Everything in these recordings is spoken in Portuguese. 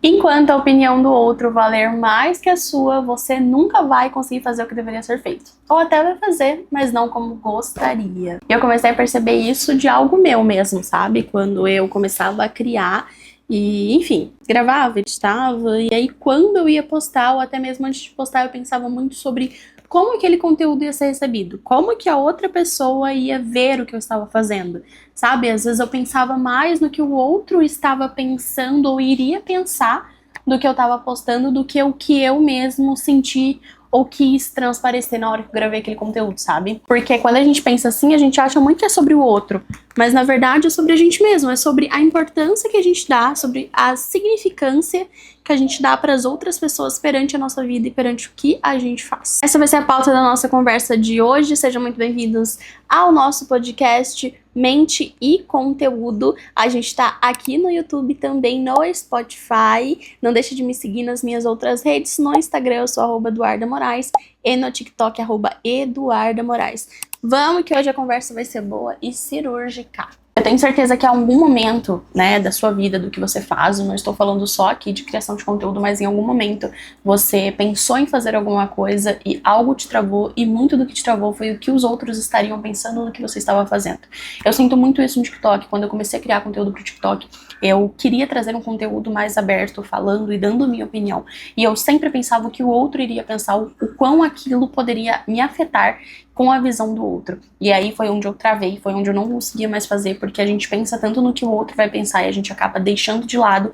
Enquanto a opinião do outro valer mais que a sua, você nunca vai conseguir fazer o que deveria ser feito. Ou até vai fazer, mas não como gostaria. E eu comecei a perceber isso de algo meu mesmo, sabe? Quando eu começava a criar e, enfim, gravava, editava, e aí quando eu ia postar, ou até mesmo antes de postar, eu pensava muito sobre como aquele conteúdo ia ser recebido, como que a outra pessoa ia ver o que eu estava fazendo, sabe? Às vezes eu pensava mais no que o outro estava pensando ou iria pensar do que eu estava postando, do que o que eu mesmo senti ou quis transparecer na hora que eu gravei aquele conteúdo, sabe? Porque quando a gente pensa assim, a gente acha muito que é sobre o outro, mas na verdade é sobre a gente mesmo, é sobre a importância que a gente dá, sobre a significância que a gente dá para as outras pessoas perante a nossa vida e perante o que a gente faz. Essa vai ser a pauta da nossa conversa de hoje. Sejam muito bem-vindos ao nosso podcast Mente e Conteúdo. A gente tá aqui no YouTube, também no Spotify. Não deixe de me seguir nas minhas outras redes. No Instagram eu sou @EduardaMoraes e no TikTok @EduardaMoraes. Vamos que hoje a conversa vai ser boa e cirúrgica. Eu tenho certeza que em algum momento, né, da sua vida, do que você faz, eu não estou falando só aqui de criação de conteúdo, mas em algum momento você pensou em fazer alguma coisa e algo te travou, e muito do que te travou foi o que os outros estariam pensando no que você estava fazendo. Eu sinto muito isso no TikTok. Quando eu comecei a criar conteúdo pro TikTok, eu queria trazer um conteúdo mais aberto, falando e dando minha opinião. E eu sempre pensava o que o outro iria pensar, o quão aquilo poderia me afetar com a visão do outro. E aí foi onde eu travei, foi onde eu não conseguia mais fazer, porque a gente pensa tanto no que o outro vai pensar e a gente acaba deixando de lado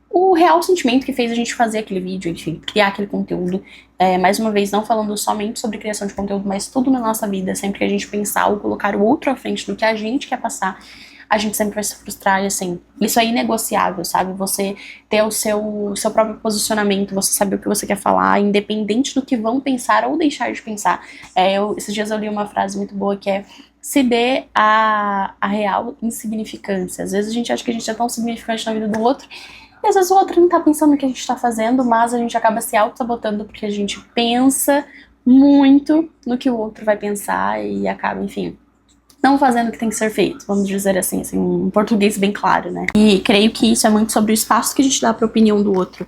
o real sentimento que fez a gente fazer aquele vídeo, enfim, criar aquele conteúdo. Mais uma vez, não falando somente sobre criação de conteúdo, mas tudo na nossa vida, sempre que a gente pensar ou colocar o outro à frente do que a gente quer passar, a gente sempre vai se frustrar, e assim, isso é inegociável, sabe? Você ter o seu próprio posicionamento, você saber o que você quer falar, independente do que vão pensar ou deixar de pensar. Esses dias eu li uma frase muito boa que é: se dê a real insignificância. Às vezes a gente acha que a gente é tão significante na vida do outro, e às vezes o outro não tá pensando no que a gente tá fazendo, mas a gente acaba se auto-sabotando porque a gente pensa muito no que o outro vai pensar e acaba, enfim, não fazendo o que tem que ser feito, vamos dizer assim, um português bem claro, né? E creio que isso é muito sobre o espaço que a gente dá pra opinião do outro.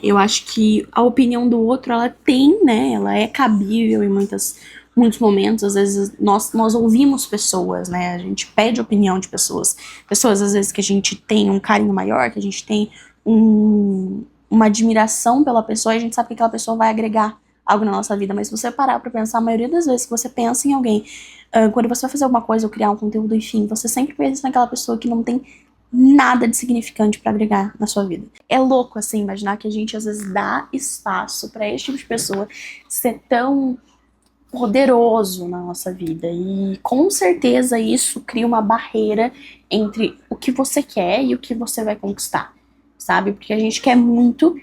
Eu acho que a opinião do outro, ela tem, né, ela é cabível em muitos momentos. Às vezes nós ouvimos pessoas, né, a gente pede opinião de pessoas às vezes que a gente tem um carinho maior, que a gente tem uma admiração pela pessoa, e a gente sabe que aquela pessoa vai agregar algo na nossa vida. Mas se você parar pra pensar, a maioria das vezes que você pensa em alguém, quando você vai fazer alguma coisa ou criar um conteúdo, enfim, você sempre pensa naquela pessoa que não tem nada de significante pra agregar na sua vida. É louco, assim, imaginar que a gente às vezes dá espaço pra esse tipo de pessoa ser tão poderoso na nossa vida, e com certeza isso cria uma barreira entre o que você quer e o que você vai conquistar, sabe? Porque a gente quer muito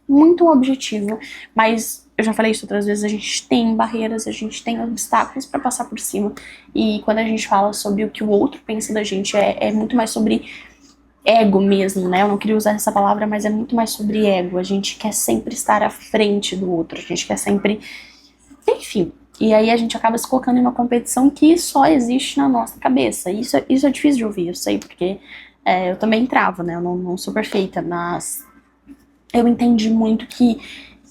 um objetivo, mas eu já falei isso outras vezes, a gente tem barreiras, a gente tem obstáculos pra passar por cima, e quando a gente fala sobre o que o outro pensa da gente, é muito mais sobre ego mesmo, né? Eu não queria usar essa palavra, mas é muito mais sobre ego. A gente quer sempre estar à frente do outro, a gente quer sempre, enfim, e aí a gente acaba se colocando em uma competição que só existe na nossa cabeça. Isso é difícil de ouvir, eu sei, porque eu também travo, né? Eu não sou perfeita, mas eu entendi muito que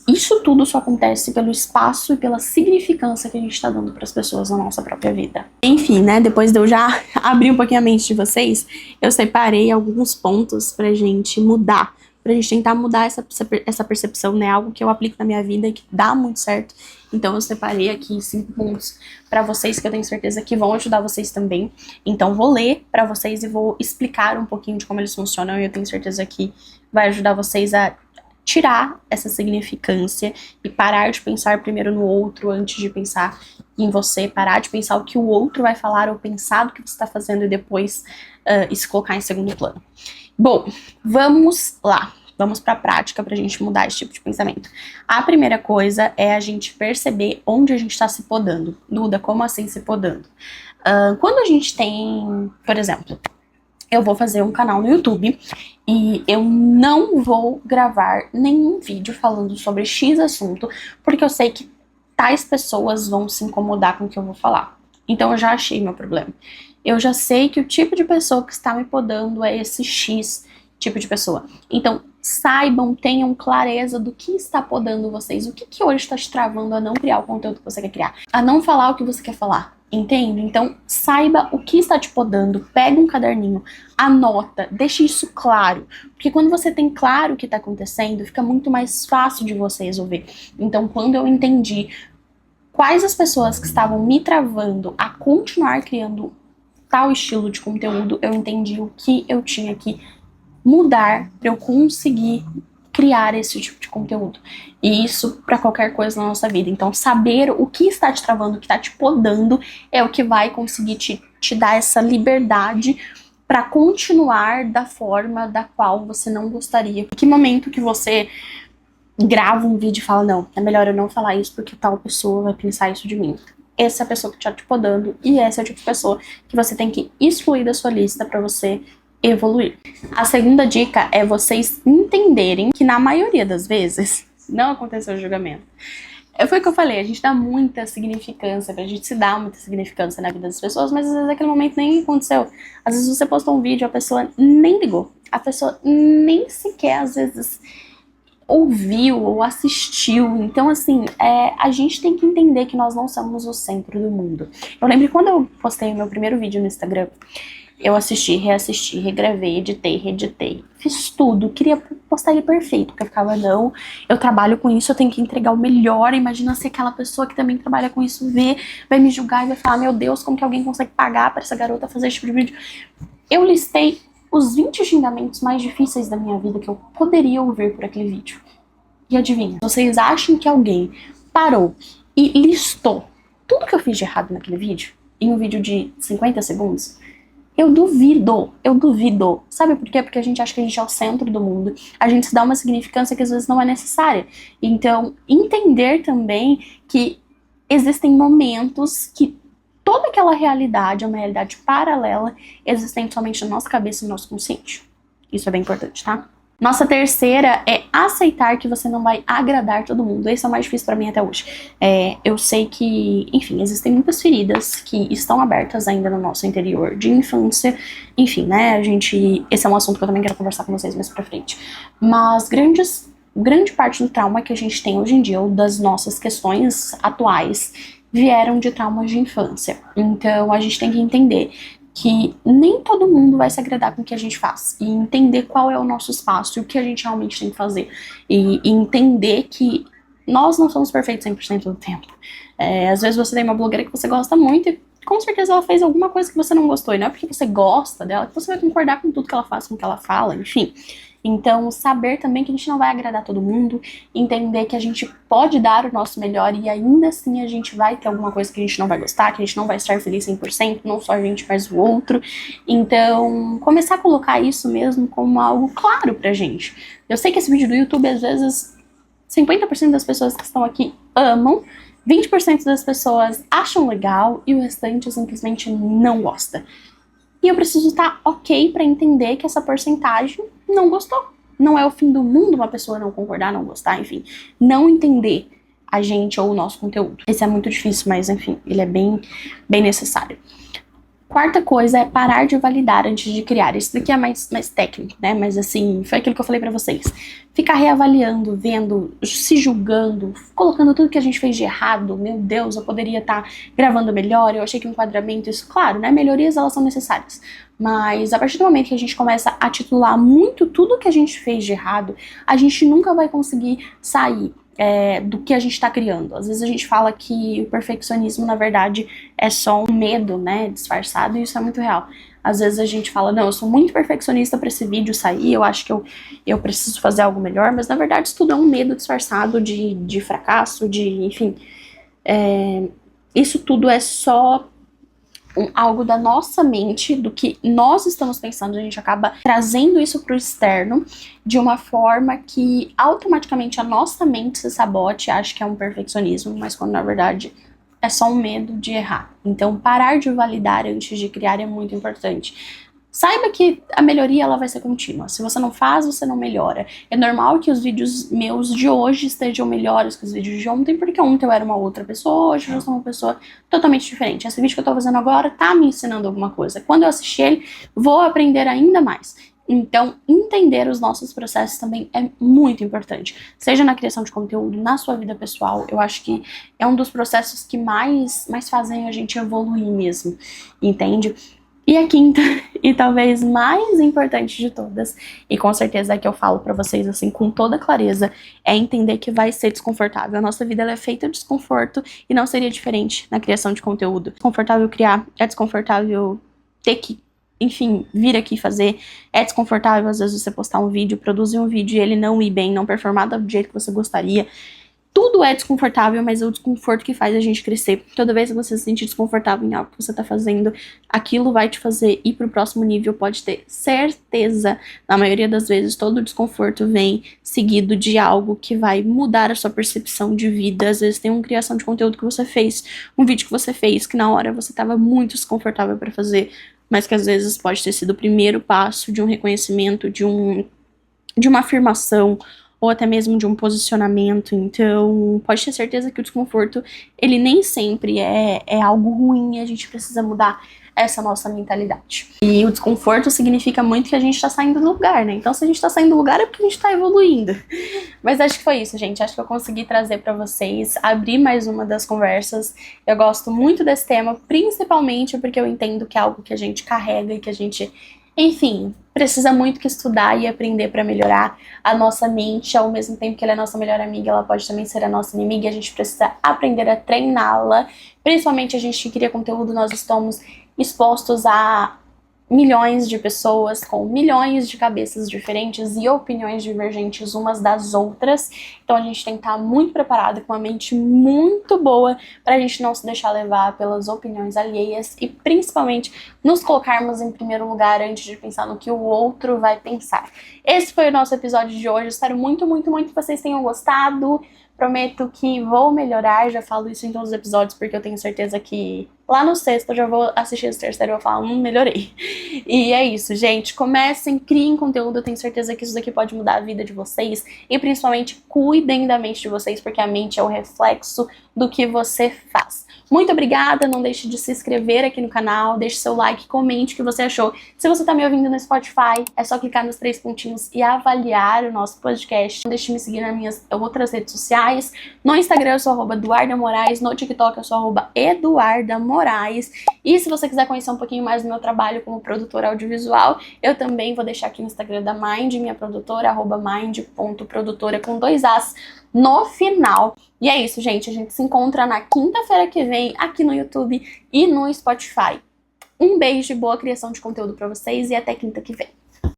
isso tudo só acontece pelo espaço e pela significância que a gente tá dando pras pessoas na nossa própria vida. Enfim, né, depois de eu já abrir um pouquinho a mente de vocês, eu separei alguns pontos pra gente mudar, pra gente tentar mudar essa percepção, né, algo que eu aplico na minha vida e que dá muito certo. Então eu separei aqui 5 pontos pra vocês que eu tenho certeza que vão ajudar vocês também. Então vou ler pra vocês e vou explicar um pouquinho de como eles funcionam, e eu tenho certeza que vai ajudar vocês a tirar essa significância e parar de pensar primeiro no outro antes de pensar em você, parar de pensar o que o outro vai falar ou pensar do que você está fazendo e depois se colocar em segundo plano. Bom, vamos lá, vamos para a prática para a gente mudar esse tipo de pensamento. A primeira coisa é a gente perceber onde a gente está se podando. Duda, como assim se podando? Quando a gente tem, por exemplo, eu vou fazer um canal no YouTube e eu não vou gravar nenhum vídeo falando sobre X assunto, porque eu sei que tais pessoas vão se incomodar com o que eu vou falar. Então eu já achei meu problema. Eu já sei que o tipo de pessoa que está me podando é esse X tipo de pessoa. Então, saibam, tenham clareza do que está podando vocês, o que hoje está te travando a não criar o conteúdo que você quer criar, a não falar o que você quer falar. Entende? Então, saiba o que está te podando, pega um caderninho, anota, deixe isso claro. Porque quando você tem claro o que está acontecendo, fica muito mais fácil de você resolver. Então, quando eu entendi quais as pessoas que estavam me travando a continuar criando tal estilo de conteúdo, eu entendi o que eu tinha que mudar para eu conseguir criar esse tipo de conteúdo. E isso para qualquer coisa na nossa vida. Então, saber o que está te travando, o que está te podando, é o que vai conseguir te dar essa liberdade para continuar da forma da qual você não gostaria. Que momento que você grava um vídeo e fala, não, é melhor eu não falar isso porque tal pessoa vai pensar isso de mim. Essa é a pessoa que está te podando e essa é o tipo de pessoa que você tem que excluir da sua lista para você evoluir. A segunda dica é vocês entenderem que na maioria das vezes não aconteceu o julgamento. Foi o que eu falei, a gente dá muita significância, a gente se dá muita significância na vida das pessoas, mas às vezes aquele momento nem aconteceu. Às vezes você postou um vídeo, a pessoa nem ligou, a pessoa nem sequer às vezes ouviu ou assistiu. Então assim, a gente tem que entender que nós não somos o centro do mundo. Eu lembro que quando eu postei o meu primeiro vídeo no Instagram, eu assisti, reassisti, regravei, editei, reeditei. Fiz tudo, queria postar ele perfeito, porque eu ficava, não, eu trabalho com isso, eu tenho que entregar o melhor. Imagina se aquela pessoa que também trabalha com isso vai me julgar e vai falar, meu Deus, como que alguém consegue pagar pra essa garota fazer esse tipo de vídeo? Eu listei os 20 xingamentos mais difíceis da minha vida que eu poderia ouvir por aquele vídeo. E adivinha, vocês acham que alguém parou e listou tudo que eu fiz de errado naquele vídeo, em um vídeo de 50 segundos? Eu duvido. Sabe por quê? Porque a gente acha que a gente é o centro do mundo. A gente se dá uma significância que às vezes não é necessária. Então, entender também que existem momentos que toda aquela realidade é uma realidade paralela, existente somente na nossa cabeça e no nosso consciente. Isso é bem importante, tá? Nossa terceira é aceitar que você não vai agradar todo mundo. Esse é o mais difícil pra mim até hoje. Eu sei que, enfim, existem muitas feridas que estão abertas ainda no nosso interior de infância. Enfim, né, esse é um assunto que eu também quero conversar com vocês mais pra frente. Mas grande parte do trauma que a gente tem hoje em dia, ou das nossas questões atuais, vieram de traumas de infância. Então a gente tem que entender que nem todo mundo vai se agradar com o que a gente faz, e entender qual é o nosso espaço e o que a gente realmente tem que fazer, e entender que nós não somos perfeitos 100% do tempo. Às vezes você tem uma blogueira que você gosta muito e com certeza ela fez alguma coisa que você não gostou, e não é porque você gosta dela que você vai concordar com tudo que ela faz, com o que ela fala, enfim. Então, saber também que a gente não vai agradar todo mundo, entender que a gente pode dar o nosso melhor e ainda assim a gente vai ter alguma coisa que a gente não vai gostar, que a gente não vai estar feliz 100%, não só a gente, mas o outro. Então, começar a colocar isso mesmo como algo claro pra gente. Eu sei que esse vídeo do YouTube, às vezes, 50% das pessoas que estão aqui amam, 20% das pessoas acham legal e o restante simplesmente não gosta. E eu preciso estar ok pra entender que essa porcentagem não gostou. Não é o fim do mundo uma pessoa não concordar, não gostar, enfim. Não entender a gente ou o nosso conteúdo. Esse é muito difícil, mas enfim, ele é bem necessário. Quarta coisa é parar de validar antes de criar. Isso daqui é mais técnico, né? Mas assim, foi aquilo que eu falei pra vocês. Ficar reavaliando, vendo, se julgando, colocando tudo que a gente fez de errado. Meu Deus, eu poderia estar gravando melhor, eu achei que o enquadramento, isso, claro, né? Melhorias, elas são necessárias. Mas a partir do momento que a gente começa a titular muito tudo que a gente fez de errado, a gente nunca vai conseguir sair do que a gente tá criando. Às vezes a gente fala que o perfeccionismo, na verdade, é só um medo, né, disfarçado, e isso é muito real. Às vezes a gente fala, não, eu sou muito perfeccionista pra esse vídeo sair, eu acho que eu preciso fazer algo melhor, mas na verdade isso tudo é um medo disfarçado de fracasso, enfim. Isso tudo é só algo da nossa mente, do que nós estamos pensando. A gente acaba trazendo isso pro externo de uma forma que automaticamente a nossa mente se sabote, acha que é um perfeccionismo, mas quando na verdade é só um medo de errar. Então parar de validar antes de criar é muito importante. Saiba que a melhoria ela vai ser contínua. Se você não faz, você não melhora. É normal que os vídeos meus de hoje estejam melhores que os vídeos de ontem, porque ontem eu era uma outra pessoa, hoje eu sou uma pessoa totalmente diferente. Esse vídeo que eu tô fazendo agora tá me ensinando alguma coisa. Quando eu assistir ele, vou aprender ainda mais. Então, entender os nossos processos também é muito importante. Seja na criação de conteúdo, na sua vida pessoal, eu acho que é um dos processos que mais fazem a gente evoluir mesmo, entende? E a quinta, e talvez mais importante de todas, e com certeza é que eu falo pra vocês assim com toda clareza, é entender que vai ser desconfortável. A nossa vida ela é feita de desconforto e não seria diferente na criação de conteúdo. É desconfortável criar, é desconfortável ter que, enfim, vir aqui fazer. É desconfortável às vezes você postar um vídeo, produzir um vídeo e ele não ir bem, não performar do jeito que você gostaria. Tudo é desconfortável, mas é o desconforto que faz a gente crescer. Toda vez que você se sentir desconfortável em algo que você tá fazendo, aquilo vai te fazer ir pro próximo nível, pode ter certeza. Na maioria das vezes, todo o desconforto vem seguido de algo que vai mudar a sua percepção de vida. Às vezes tem uma criação de conteúdo que você fez, um vídeo que você fez, que na hora você tava muito desconfortável pra fazer, mas que às vezes pode ter sido o primeiro passo de um reconhecimento, de uma afirmação, ou até mesmo de um posicionamento. Então, pode ter certeza que o desconforto, ele nem sempre é algo ruim, a gente precisa mudar essa nossa mentalidade. E o desconforto significa muito que a gente tá saindo do lugar, né? Então, se a gente tá saindo do lugar é porque a gente tá evoluindo. Mas acho que foi isso, gente. Acho que eu consegui trazer pra vocês, abrir mais uma das conversas. Eu gosto muito desse tema, principalmente porque eu entendo que é algo que a gente carrega e que a gente, enfim, precisa muito que estudar e aprender para melhorar a nossa mente. Ao mesmo tempo que ela é nossa melhor amiga, ela pode também ser a nossa inimiga e a gente precisa aprender a treiná-la. Principalmente a gente que cria conteúdo, nós estamos expostos a milhões de pessoas com milhões de cabeças diferentes e opiniões divergentes umas das outras. Então a gente tem que estar muito preparado, com uma mente muito boa, pra gente não se deixar levar pelas opiniões alheias e principalmente nos colocarmos em primeiro lugar antes de pensar no que o outro vai pensar. Esse foi o nosso episódio de hoje. Eu espero muito, muito, muito que vocês tenham gostado. Prometo que vou melhorar, já falo isso em todos os episódios, porque eu tenho certeza que lá no sexto eu já vou assistir esse terceiro e vou falar, melhorei. E é isso, gente. Comecem, criem conteúdo, eu tenho certeza que isso daqui pode mudar a vida de vocês. E principalmente, cuidem da mente de vocês, porque a mente é o reflexo do que você faz. Muito obrigada, não deixe de se inscrever aqui no canal, deixe seu like, comente o que você achou. Se você tá me ouvindo no Spotify, é só clicar nos 3 pontinhos e avaliar o nosso podcast. Não deixe de me seguir nas minhas outras redes sociais. No Instagram eu sou @EduardaMoraes, no TikTok eu sou @EduardaMoraes. E se você quiser conhecer um pouquinho mais do meu trabalho como produtora audiovisual, eu também vou deixar aqui no Instagram da Mind, minha produtora, @mind.produtora com 2 As no final. E é isso, gente. A gente se encontra na quinta-feira que vem aqui no YouTube e no Spotify. Um beijo e boa criação de conteúdo pra vocês e até quinta que vem.